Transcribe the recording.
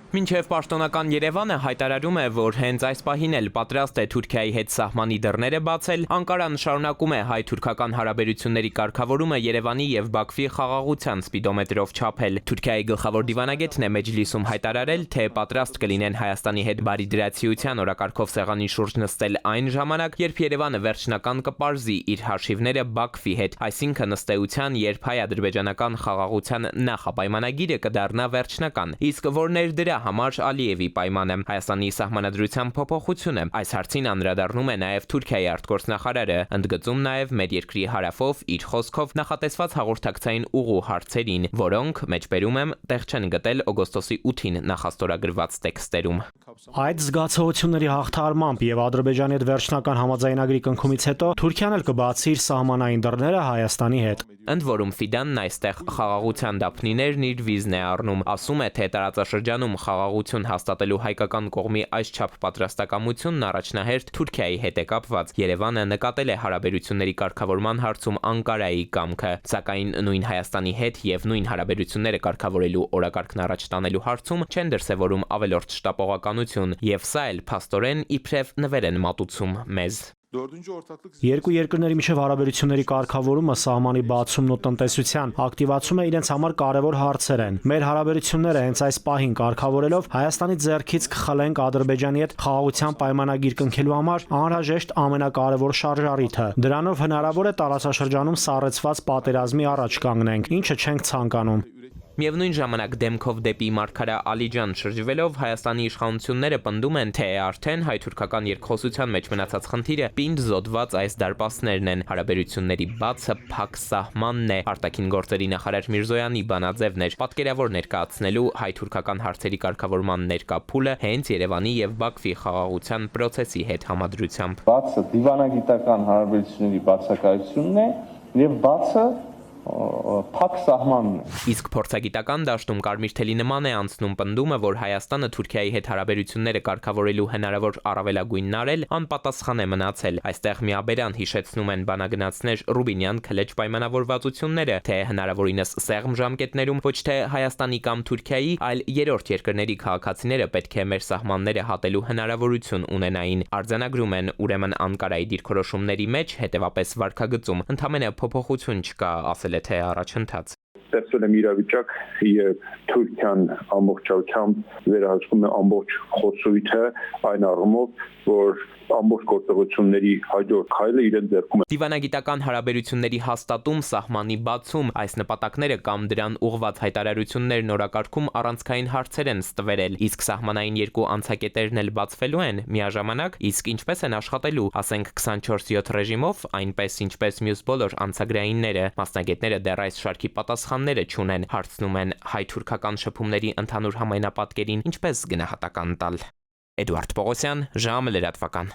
Մինչև պաշտոնական Երևանը հայտարարում է, որ հենց այս պահին էլ պատրաստ է Թուրքիայի հետ սահմանի դռները բացել, Անկարան շարունակում է հայ-թուրքական հարաբերությունների կարգավորումը Երևանի եւ Բաքվի խաղաղության սպիդոմետրով չափել։ Թուրքիայի գլխավոր դիվանագետն է Մեջլիսում հայտարարել, թե պատրաստ կլինեն Հայաստանի հետ բարիդրացիության օրակարգով սեղանի շուրջ նստել այն ժամանակ, երբ Երևանը վերջնական կպարզի իր հաշիվները Բաքվի հետ, այսինքն ըստ էության, երբ հայ-ադրբեջանական խաղաղության նախապայմանագիրը կդառնա վերջնական, իսկ որներ դրա համար Ալիևի պայմանը Հայաստանի սահմանադրության փոփոխությունը։ Այս հարցին անդրադառնում է նաև Թուրքիայի արտգործնախարարը, ընդգծում նաև մեր երկրի հարավով իր խոսքով նախատեսված հաղորդակցային ուղու հարցերին, որոնք, մեջբերում եմ, տեղ չեն գտել օգոստոսի 8-ին նախաստորագրված տեքստերում։ Այդ զգացողությունների հաղթահարմամբ եւ Ադրբեջանի հետ վերջնական համաձայնագրի կնքումից հետո Թուրքիան էլ կբացի իր սահմանային դռները Հայաստանի հետ։ Ընդ որում Ֆիդանն այստեղ խաղաղության դափնիներն իր վիզն է առնում, ասում է, թե տարածաշրջանում խաղաղություն հաստատելու հայկական կողմի այսչափ պատրաստակամությունն առաջնահերթ Թուրքիայի հետ է կապված։ Երևանը նկատել է հարաբերությունների կարգավորման հարցում Անկարայի կամքը, սակայն նույն Հայաստանի հետ եւ նույն հարաբերությունները կարգավորելու օրակարգն առաջ տանելու հարցում չեն դրսևորում ավելորդ շտապողականություն, եւ սա էլ փաստորեն իբրև նվեր են մատուցում մեզ։ Երկու երկրների միջև հարաբերությունների կարգավորումը, սահմանի բացումն ու տնտեսության ակտիվացումը իրենց համար կարևոր հարցեր են։ Մեր հարաբերությունները հենց այս պահին կարգավորելով Հայաստանի ձեռքից կխլենք Ադրբեջանի հետ խաղաղության պայմանագիր կնքելու համար անհրաժեշտ ամենակարևոր շարժառիթը։ Դրանով հնարավոր է տարածաշրջանում սառեցված պատերազմի առաջ կանգնենք, ինչը չենք ցանկանում։ Միևնույն ժամանակ դեմքով դեպի Մարգարա Ալիջան շրջվելով Հայաստանի իշխանությունները պնդում են, թե արդեն հայ-թուրքական երկխոսության մեջ մնացած խնդիրը պինդ զոդված այս դարպասներն են, հարաբերությունների բացը փակ սահմանն է, արտաքին գործերի նախարար Միրզոյանի բանաձևն էր, պատկերավոր ներկայացնելու հայ-թուրքական հարցերի կարգավորման ներկա փուլը հենց Երևանի եւ Բաքվի խաղաղության process-ի հետ համադրությամբ։ Բացը դիվանագիտական հարաբերությունների բացակայությունն է եւ բացը փակ սահմանն է։ Իսկ փորձագիտական դաշտում Կարմիր թելի նման է անցնում պնդումը, որ Հայաստանը Թուրքիայի հետ հարաբերությունները կարգավորելու հնարավոր առավելագույնն արել անպատասխան է մնացել։ Այստեղ միաբերան հիշեցնում են բանագնացներ Ռուբինյան քլեջ պայմանավորվածությունները, թե հնարավորինս սեղմ ժամկետներում ոչ թե Հայաստանի կամ Թուրքիայի, այլ երրորդ երկրների քաղաքացիները պետք է մեր սահմանները հատելու հնարավորություն ունենային։ Արձանագրում են ուրեմն Անկարայի դիրքորոշումների մեջ, հետևապես վարքագծում ընդհանրապես փոփոխություն չկա, ասել է թե առաջընթաց։ Տեսել եմ իրավիճակ, երբ Թուրքիան ամբողջությամբ վերահսկում է ամբողջ խոցույթը այն առումով, որ ամբողջ գործողությունների հաջորդ քայլը իրեն ձեռքում է։ Դիվանագիտական հարաբերությունների հաստատում, սահմանի բացում, այս նպատակները կամ դրան ուղղված հայտարարություններն օրակարգում առանցքային հարցեր են ստվերել, իսկ սահմանային երկու անցակետերն էլ բացվելու են միաժամանակ, իսկ ինչպես են աշխատելու, ասենք 24/7 ռեժիմով, այնպես ինչպես մյուս բոլոր անցագրայինները, մասնագետները դեռ այս շարքի պատասխանները չունեն, հարցնում են հայ-թուրքական շփումների ընդհանուր համայնապատկերին ինչպես գնահատական տալ։ Էդուարդ Պողոսյան, ժամը լրատվական։